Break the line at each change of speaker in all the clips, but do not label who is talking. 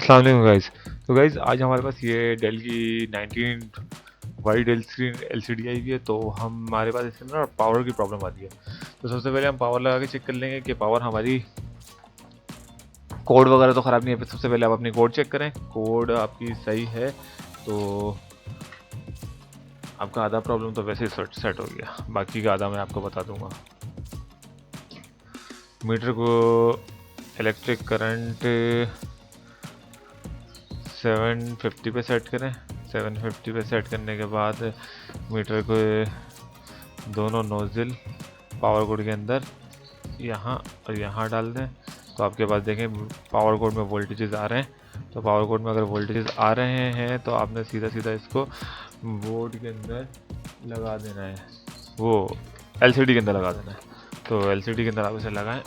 अस्सलाम वालेकुम गाइस। तो गाइस आज हमारे पास ये डेल की 19 वाइड एल स्क्रीन एलसीडी आई हुई है। तो हमारे पास इसमें ना पावर की प्रॉब्लम आती है। तो सबसे पहले हम पावर लगा के चेक कर लेंगे कि पावर हमारी कोड वगैरह तो ख़राब नहीं है। सबसे पहले आप अपनी कोड चेक करें, कोड आपकी सही है तो आपका आधा प्रॉब्लम तो वैसे ही सेट हो गया, बाकी का आधा मैं आपको बता दूंगा। मीटर को इलेक्ट्रिक करंट 750 पे सेट करें। 750 पे सेट करने के बाद मीटर को दोनों नोज़िल पावर कोड के अंदर यहाँ और यहाँ डाल दें। तो आपके पास देखें पावर कोड में वोल्टेजेस आ रहे हैं। तो पावर कोड में अगर वोल्टेजेस आ रहे हैं तो आपने सीधा सीधा इसको बोर्ड के अंदर लगा देना है, वो एलसीडी के अंदर लगा देना है। तो एलसीडी के अंदर आप इसे लगाएं।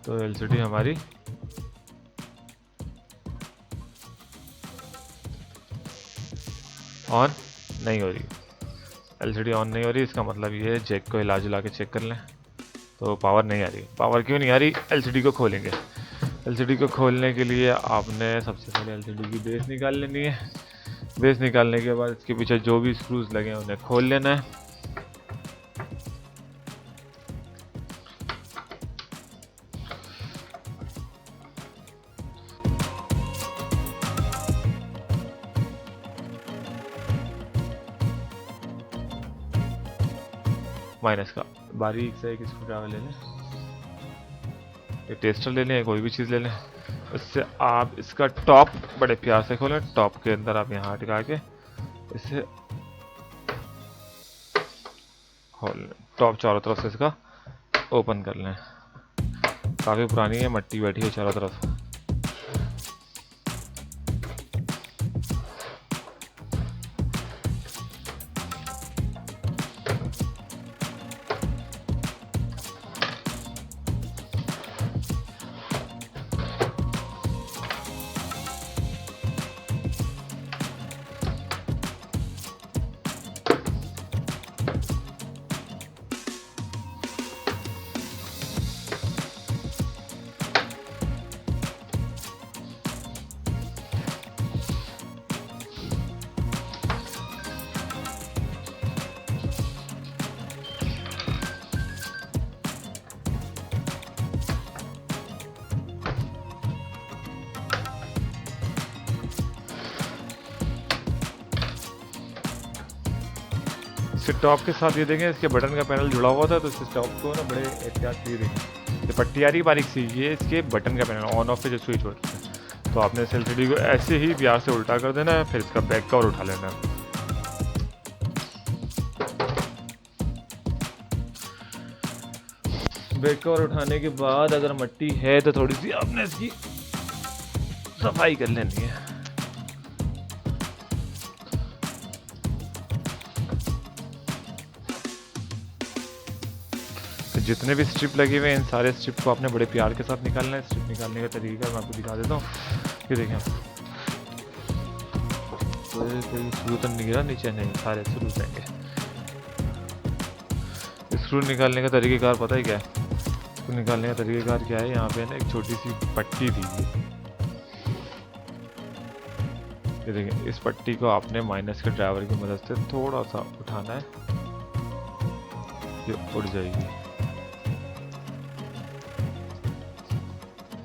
तो एलसीडी हमारी ऑन नहीं हो रही। एलसीडी ऑन नहीं हो रही, इसका मतलब ये है जैक को हिला जुला के चेक कर लें। तो पावर नहीं आ रही। पावर क्यों नहीं आ रही? एलसीडी को खोलेंगे। एलसीडी को खोलने के लिए आपने सबसे पहले एलसीडी की बेस निकाल लेनी है। बेस निकालने के बाद इसके पीछे जो भी स्क्रूज लगे हैं उन्हें खोल लेना है। माइनस का बारीक से एक स्क्रू ड्राइवर ले लें, एक टेस्टर ले लें, कोई भी चीज़ ले लें। इससे आप इसका टॉप बड़े प्यार से खोलें। टॉप के अंदर आप यहाँ टिका के इसे खोल लें। टॉप चारों तरफ से इसका ओपन कर लें। काफ़ी पुरानी है, मट्टी बैठी है चारों तरफ। इसके टॉप के साथ ये देखें, इसके बटन का पैनल जुड़ा हुआ था। तो इस टॉप को ना बड़े एहतियात से देखें, ये पट्टी आ रही बारीक सी, ये इसके बटन का पैनल ऑन ऑफ पे जो स्विच होता है। तो आपने इस एलसीडी को ऐसे ही प्यार से उल्टा कर देना है, फिर इसका बैक कवर उठा लेना है। बैक कवर उठाने के बाद अगर मट्टी है तो थोड़ी सी आपने इसकी सफाई कर लेनी है। तो जितने भी स्ट्रिप लगे हुए हैं इन सारे स्ट्रिप को आपने बड़े प्यार के साथ निकालना है। स्ट्रिप निकालने का तरीका मैं आपको दिखा देता हूँ। ये देखें, कोई स्क्रू तो नहीं गिरा नीचे, नहीं, सारे स्क्रू देंगे। स्क्रू निकालने का तरीकेकार पता है क्या है? स्क्रू निकालने का तरीकेकार क्या है? यहाँ पे ना एक छोटी सी पट्टी दी है, ये देखें। इस पट्टी को आपने माइनस के ड्राइवर की मदद से थोड़ा सा उठाना है, ये उड़ जाएगी।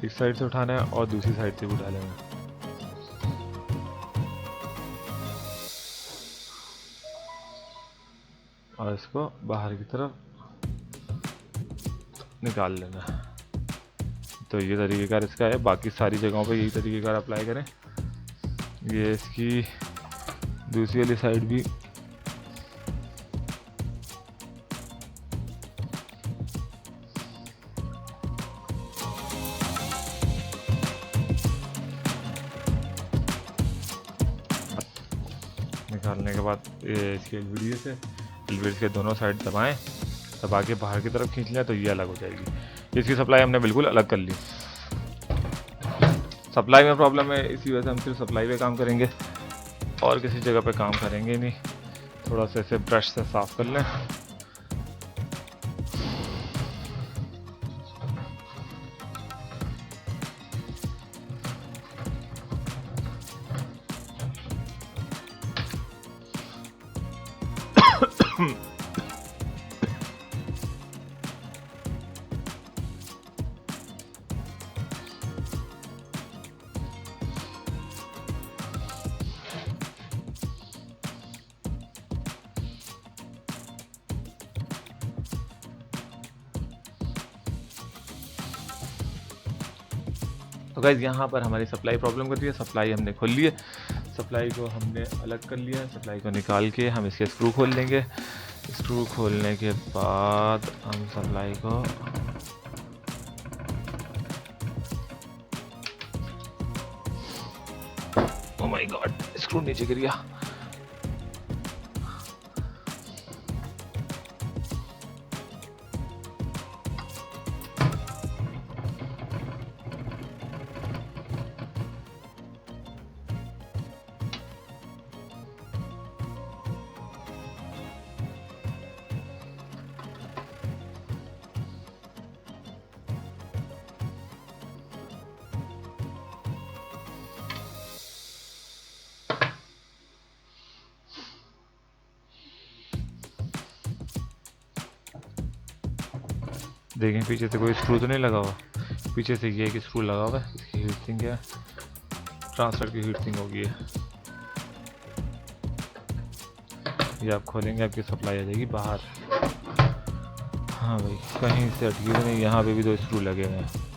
इस साइड से उठाना है और दूसरी साइड से भी उठा लेना है। और इसको बाहर की तरफ निकाल लेना है। तो ये तरीकेकार इसका है। बाकी सारी जगहों पे यही तरीकेकार अप्लाई करें। ये इसकी दूसरी वाली साइड भी निकालने के बाद ये इसके एलवीडी के दोनों साइड दबाएं, दबा के बाहर की तरफ खींच लिया तो ये अलग हो जाएगी। इसकी सप्लाई हमने बिल्कुल अलग कर ली। सप्लाई में प्रॉब्लम है, इसी वजह से हम सिर्फ सप्लाई पे काम करेंगे और किसी जगह पे काम करेंगे नहीं। थोड़ा सा इसे ब्रश से साफ कर लें। तो गाइज यहाँ पर हमारी सप्लाई प्रॉब्लम कर रही है। सप्लाई हमने खोल ली है, सप्लाई को हमने अलग कर लिया है। सप्लाई को निकाल के हम इसके स्क्रू खोल लेंगे। स्क्रू खोलने के बाद हम सप्लाई को ओह माय गॉड, स्क्रू नीचे गिर गया। देखें पीछे से कोई स्क्रू तो नहीं लगा हुआ। पीछे से ये कि स्क्रू लगा हुआ है, इसकी हीट सिंक है, ट्रांसफर की हीट सिंक होगी ये आप खोलेंगे आपकी सप्लाई आ जाएगी बाहर। हाँ भाई, कहीं से अटकी तो नहीं। यहाँ पे भी 2 स्क्रू लगे हुए हैं।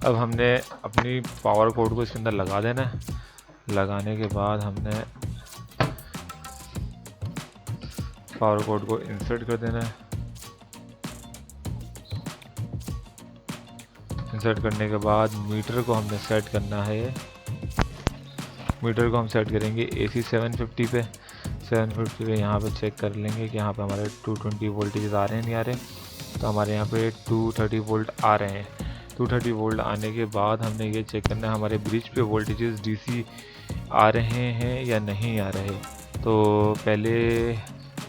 अब हमने अपनी पावर कोड को इसके अंदर लगा देना है। लगाने के बाद हमने पावर कोड को इंसर्ट कर देना है। इंसर्ट करने के बाद मीटर को हमने सेट करना है। मीटर को हम सेट करेंगे AC 750 पे। 750 पे यहाँ पे चेक कर लेंगे कि यहाँ पे हमारे 220 वोल्टेज आ रहे हैं नहीं आ रहे। तो हमारे यहाँ पे 230 वोल्ट आ रहे हैं। 230 वोल्ट आने के बाद हमने ये चेक करना है हमारे ब्रिज पे वोल्टेजेस DC आ रहे हैं या नहीं आ रहे। तो पहले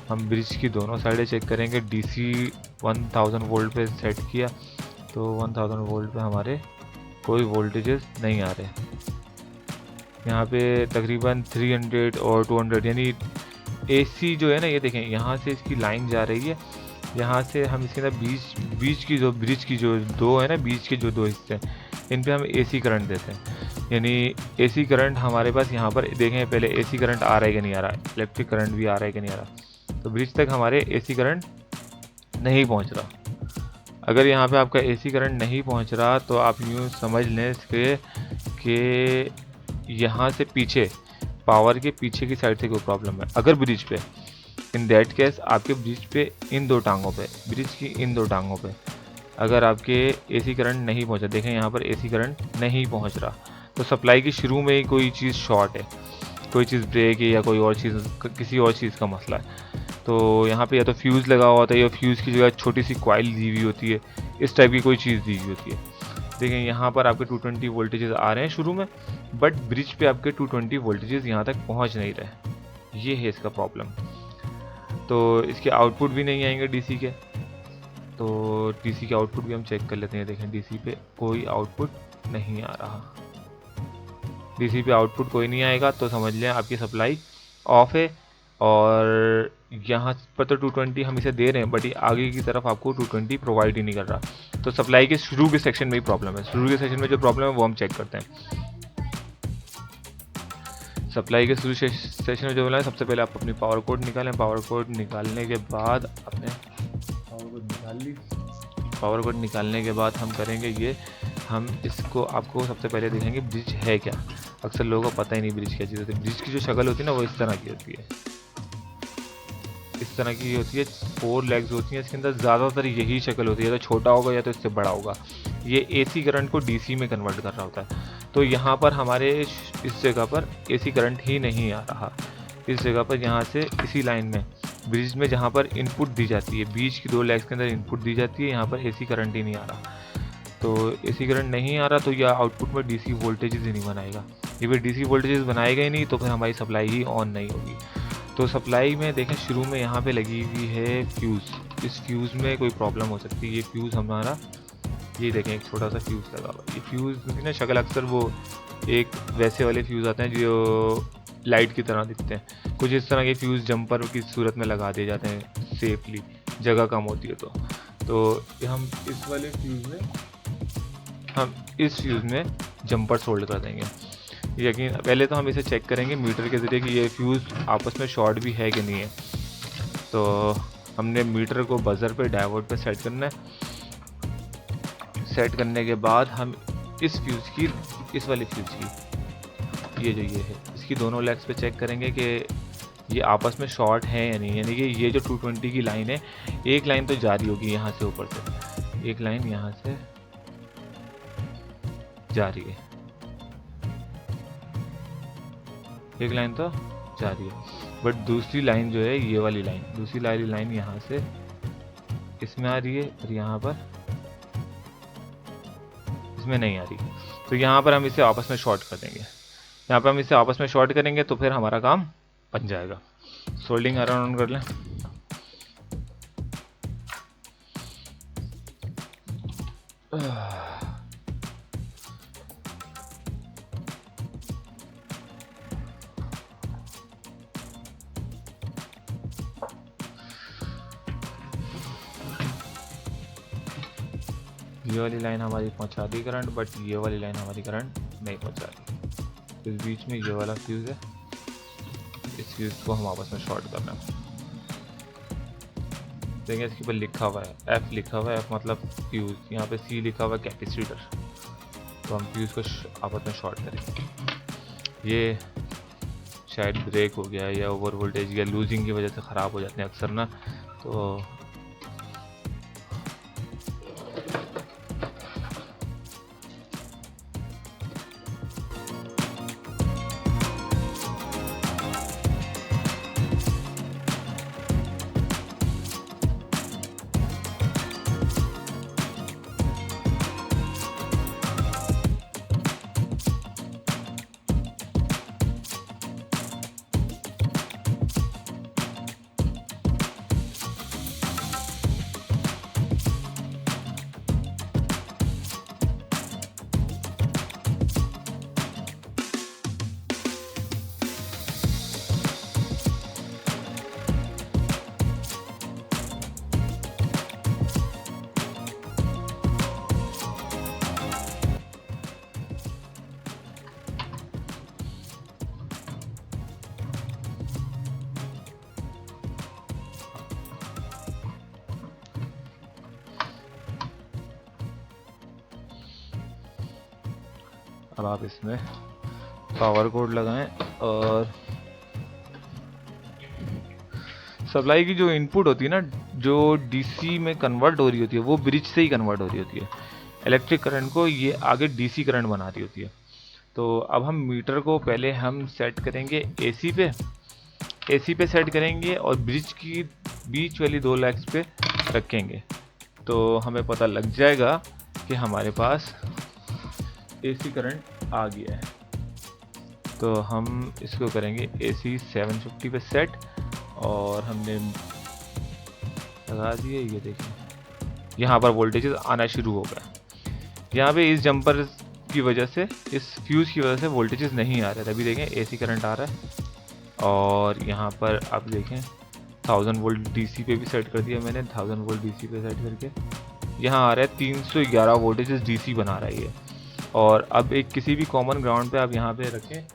हम ब्रिज की दोनों साइडें चेक करेंगे। DC 1000 वोल्ट पे सेट किया तो 1000 वोल्ट पे हमारे कोई वोल्टेजेस नहीं आ रहे। यहाँ पे तकरीबन 300 और 200 यानी AC जो है ना, ये देखें यहाँ से इसकी लाइन जा रही है। यहाँ से हम इसके अंदर बीच की जो ब्रिज की जो दो है ना, बीच के जो 2 हिस्से हैं, इन पे हम AC करंट देते हैं। यानी AC करंट हमारे पास यहाँ पर देखें पहले AC करंट आ रहा है कि नहीं आ रहा, इलेक्ट्रिक करंट भी आ रहा है कि नहीं आ रहा। तो ब्रिज तक हमारे एसी करंट नहीं पहुंच रहा। अगर यहाँ पे आपका एसी करंट नहीं पहुंच रहा तो आप यूँ समझ लें कि यहाँ से पीछे, पावर के पीछे की साइड से कोई प्रॉब्लम है। अगर ब्रिज पे, इन दैट केस आपके ब्रिज पे इन दो टांगों पे, ब्रिज की इन दो टांगों पे अगर आपके एसी करंट नहीं पहुंचा, देखें यहाँ पर एसी करंट नहीं पहुंच रहा, तो सप्लाई की शुरू में ही कोई चीज़ शॉर्ट है, कोई चीज़ ब्रेक है या कोई और चीज़, किसी और चीज़ का मसला है। तो यहाँ पे या तो फ्यूज़ लगा हुआ था या फ्यूज़ की जगह छोटी सी कॉइल दी हुई होती है, इस टाइप की कोई चीज़ दी हुई होती है। देखें यहाँ पर आपके 220 वोल्टेजेस आ रहे हैं शुरू में, बट ब्रिज पे आपके 220 वोल्टेजेस यहाँ तक पहुँच नहीं रहे। ये है इसका प्रॉब्लम। तो इसके आउटपुट भी नहीं आएंगे डीसी के, तो डीसी के आउटपुट भी हम चेक कर लेते हैं। देखें डीसी पे कोई आउटपुट नहीं आ रहा। डीसी पे आउटपुट कोई नहीं आएगा तो समझ लें आपकी सप्लाई ऑफ है। और यहाँ पर तो 220 हम इसे दे रहे हैं, बट ये आगे की तरफ आपको 220 प्रोवाइड ही नहीं कर रहा। तो सप्लाई के शुरू के सेक्शन में ही प्रॉब्लम है। शुरू के सेक्शन में जो प्रॉब्लम है वो हम चेक करते हैं। सप्लाई के शुरू सेशन में जो बोला है, सबसे पहले आप अपनी पावर कोड निकालें। पावर कोड निकालने के बाद आपने पावर कोड निकाल ली। पावर कोड निकालने के बाद हम करेंगे ये, हम इसको आपको सबसे पहले देखेंगे ब्रिज है क्या। अक्सर लोगों को पता ही नहीं ब्रिज क्या चीज़ होती है। ब्रिज की जो शक्ल होती है ना वो इस तरह की होती है, इस तरह की होती है। 4 लेग्स होती हैं इसके अंदर, ज़्यादातर यही शक्ल होती है, या तो छोटा होगा या तो इससे बड़ा होगा। ये एसी करंट को डीसी में कन्वर्ट कर रहा होता है। तो यहाँ पर हमारे इस जगह पर एसी करंट ही नहीं आ रहा। इस जगह पर यहाँ से इसी लाइन में ब्रिज में जहाँ पर इनपुट दी जाती है, बीच की 2 लेग्स के अंदर इनपुट दी जाती है, यहाँ पर एसी करंट ही नहीं आ रहा। तो एसी करंट नहीं आ रहा तो यह आउटपुट में डीसी वोल्टेजेस ही नहीं बनाएगा। ये फिर डीसी वोल्टेजेस बनाएगा ही नहीं तो फिर हमारी सप्लाई ही ऑन नहीं होगी। तो सप्लाई में देखें शुरू में यहाँ पे लगी हुई है फ्यूज़। इस फ्यूज़ में कोई प्रॉब्लम हो सकती है। ये फ्यूज़ हमारा, ये देखें एक छोटा सा फ्यूज़ लगा हुआ। ये फ्यूज़ की ना शक्ल अक्सर वो एक वैसे वाले फ्यूज़ आते हैं जो लाइट की तरह दिखते हैं। कुछ इस तरह के फ्यूज़ जंपर की सूरत में लगा दिए जाते हैं सेफली, जगह कम होती है तो हम इस वाले फ्यूज़ में, हम इस फ्यूज़ में जंपर सोल्ड कर देंगे। यकीन, पहले तो हम इसे चेक करेंगे मीटर के ज़रिए कि ये फ्यूज़ आपस में शॉर्ट भी है कि नहीं है। तो हमने मीटर को बज़र पे, डायोड पे सेट करना है। सेट करने के बाद हम इस फ्यूज़ की, इस वाली फ्यूज़ की, ये जो ये है, इसकी दोनों लेग्स पे चेक करेंगे कि ये आपस में शॉर्ट है या नहीं। यानी कि ये जो 220 की लाइन है, एक लाइन तो जारी होगी यहाँ से ऊपर से, एक लाइन यहाँ से जारी है, एक लाइन तो जारी है, बट दूसरी लाइन जो है ये वाली लाइन, दूसरी वाली लाइन यहाँ से इसमें आ रही है और यहाँ पर इसमें नहीं आ रही। तो यहाँ पर हम इसे आपस में शॉर्ट कर देंगे। यहाँ पर हम इसे आपस में शॉर्ट करेंगे तो फिर हमारा काम बन जाएगा। सोल्डिंग आयरन ऑन कर लें। ये वाली लाइन हमारी पहुंचा दी करंट, बट ये वाली लाइन हमारी करंट नहीं पहुंचा रही। इस बीच में ये वाला फ्यूज़ है, इस फ्यूज़ को हम आपस में शॉर्ट करना है। देखिए इसके ऊपर लिखा हुआ है F, लिखा हुआ है F मतलब फ्यूज़, यहाँ पे C लिखा हुआ है कैपेसिटर। तो हम फ्यूज़ को आपस में शॉर्ट करेंगे। ये शायद ब्रेक हो गया या ओवर वोल्टेज या लूजिंग की वजह से ख़राब हो जाते हैं अक्सर ना, तो अब आप इसमें पावर कोड लगाएं और सप्लाई की जो इनपुट होती है ना, जो डीसी में कन्वर्ट हो रही होती है, वो ब्रिज से ही कन्वर्ट हो रही होती है। इलेक्ट्रिक करंट को ये आगे डीसी करंट बना रही होती है। तो अब हम मीटर को पहले हम सेट करेंगे एसी पे सेट करेंगे और ब्रिज की बीच वाली 2 लेग्स पे रखेंगे। तो हमें पता लग जाएगा कि हमारे पास एसी करंट आ गया है। तो हम इसको करेंगे एसी 750 पे सेट और हमने लगा दिए। ये देखिए यहाँ पर वोल्टेजेस आना शुरू हो गया। यहाँ पे इस जंपर की वजह से, इस फ्यूज़ की वजह से वोल्टेजेस नहीं आ रहे थे। अभी देखें एसी करंट आ रहा है और यहाँ पर आप देखें 1000 वोल्ट डीसी पे भी सेट कर दिया मैंने। 1000 वोल्ट डीसी पे सेट करके यहाँ आ रहा है 311 वोल्टेजेस डीसी बना रहा है ये। और अब एक किसी भी कॉमन ग्राउंड पे आप यहाँ पे रखें,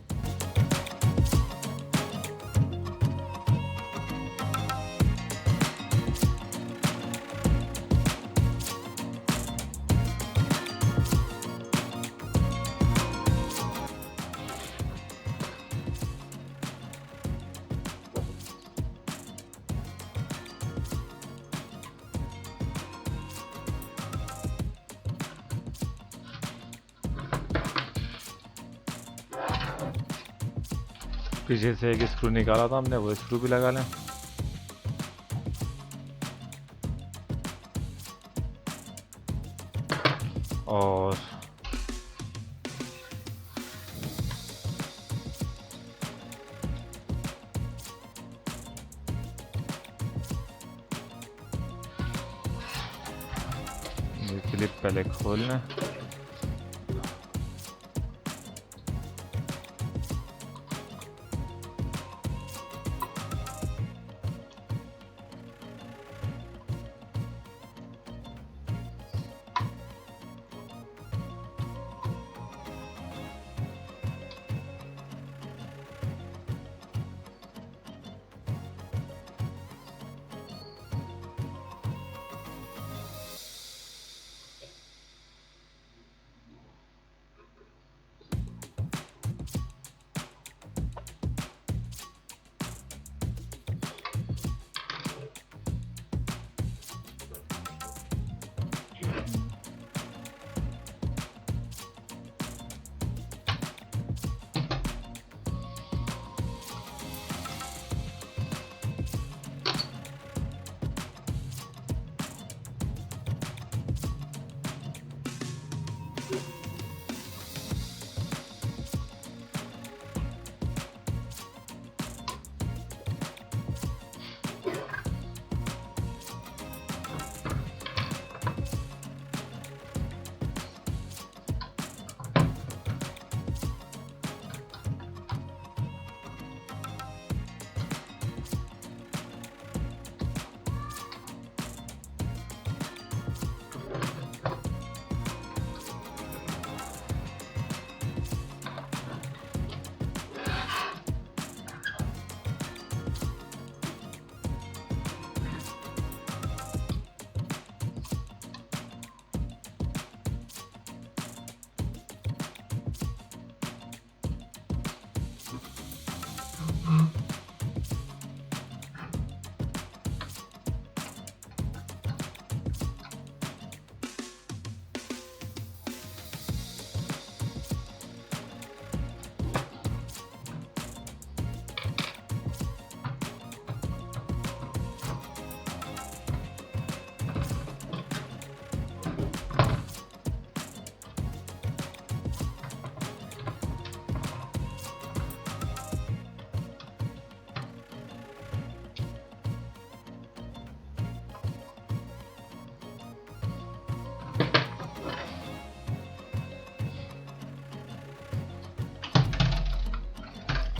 पीछे से एक स्क्रू निकाला था हमने, वो स्क्रू भी लगा लें। और ये क्लिप पहले खोल लें।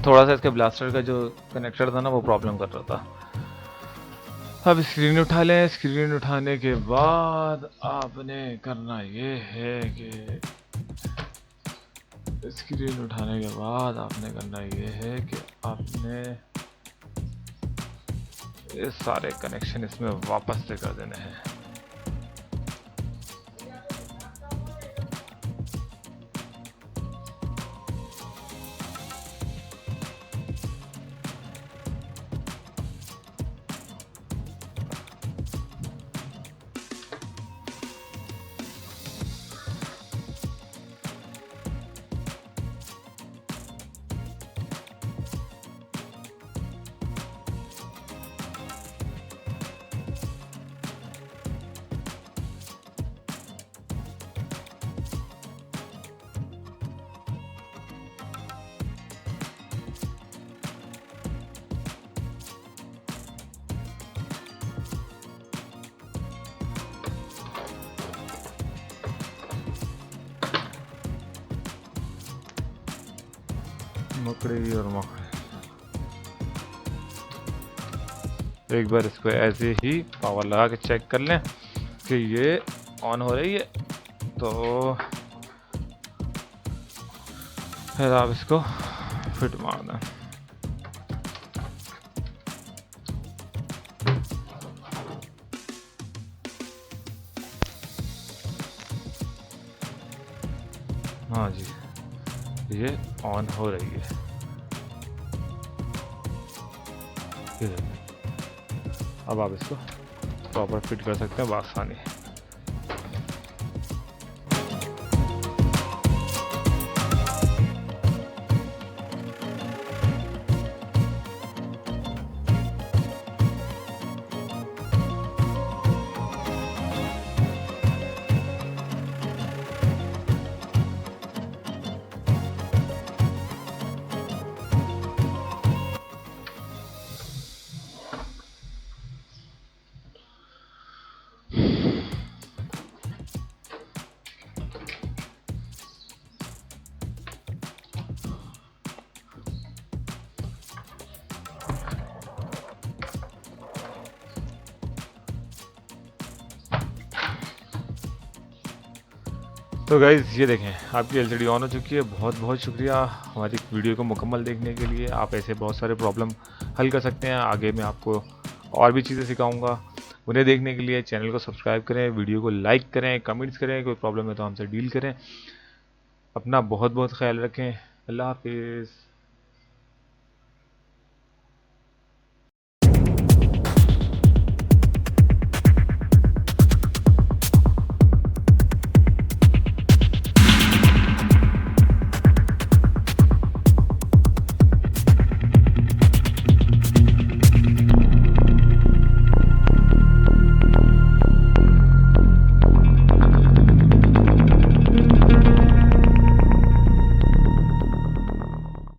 थोड़ा सा इसके ब्लास्टर का जो कनेक्टर था ना, वो प्रॉब्लम कर रहा था। अब स्क्रीन उठा लें। स्क्रीन उठाने के बाद आपने करना ये है कि आपने ये सारे कनेक्शन इसमें वापस से कर देने हैं। मकड़ी और मकड़ी। एक बार इसको ऐसे ही पावर लगा के चेक कर लें कि ये ऑन हो रही है, तो फिर आप इसको फिट मार दें। हाँ जी, ये ऑन हो रही है। अब आप इसको प्रॉपर फिट कर सकते हैं बआसानी। तो गाइज़ ये देखें, आपकी एलसीडी ऑन हो चुकी है। बहुत बहुत शुक्रिया हमारी वीडियो को मुकम्मल देखने के लिए। आप ऐसे बहुत सारे प्रॉब्लम हल कर सकते हैं। आगे मैं आपको और भी चीज़ें सिखाऊंगा। उन्हें देखने के लिए चैनल को सब्सक्राइब करें, वीडियो को लाइक करें, कमेंट्स करें, कोई प्रॉब्लम है तो हमसे डील करें। अपना बहुत बहुत ख्याल रखें। अल्लाह हाफिज़।